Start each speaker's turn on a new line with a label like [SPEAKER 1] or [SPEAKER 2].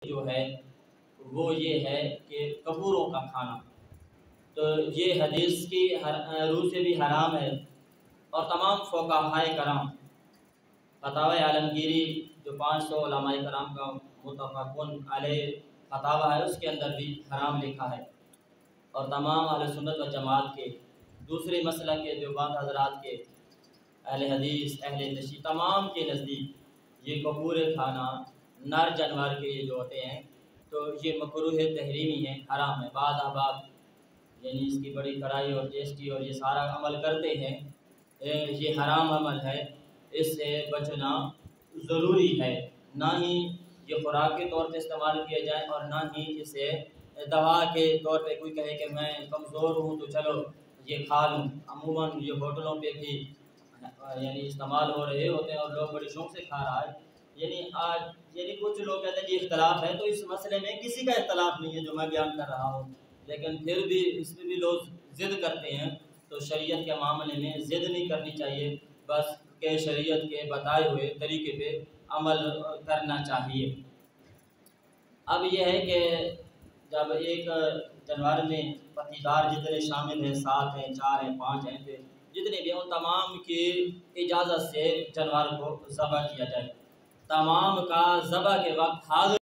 [SPEAKER 1] جو ہے وہ یہ ہے کہ کپوروں کا کھانا، تو یہ حدیث کی روح سے بھی حرام ہے، اور تمام فقہائے کرام فتاوی عالمگیری جو 500 علماء کرام کا متفقون علیہ فتاوی ہے اس کے اندر بھی حرام لکھا ہے، اور تمام اہل سنت و جماعت کے دوسرے مسئلہ کے دیوبند حضرات کے اہل حدیث اہل تشیع تمام کے نزدیک یہ کپور کھانا نر جانور کے جو ہوتے ہیں تو یہ مکروہ تحریمی ہے، حرام ہے۔ بعض احباب یعنی اس کی بڑی کڑائی اور ٹیسٹی اور یہ سارا عمل کرتے ہیں، یہ حرام عمل ہے، اس سے بچنا ضروری ہے، نہ ہی یہ خوراک کے طور پہ استعمال کیا جائے اور نہ ہی اسے دوا کے طور پہ کوئی کہے کہ میں کمزور ہوں تو چلو یہ کھا لوں۔ عموماً یہ ہوٹلوں پہ بھی یعنی استعمال ہو رہے ہوتے ہیں اور لوگ بڑی شوق سے کھا رہا ہے، یعنی کچھ لوگ کہتے ہیں کہ اختلاف ہے، تو اس مسئلے میں کسی کا اختلاف نہیں ہے جو میں بیان کر رہا ہوں، لیکن پھر بھی اس میں بھی لوگ ضد کرتے ہیں، تو شریعت کے معاملے میں ضد نہیں کرنی چاہیے، بس کہ شریعت کے بتائے ہوئے طریقے پہ عمل کرنا چاہیے۔ اب یہ ہے کہ جب ایک جانور میں پتیدار جتنے شامل ہیں، 7 ہیں، 4 ہیں، 5 ہیں، پھر جتنے بھی ہیں ان تمام کی اجازت سے جانور کو ذبح کیا جائے، تمام کا ذبح کے وقت حاضر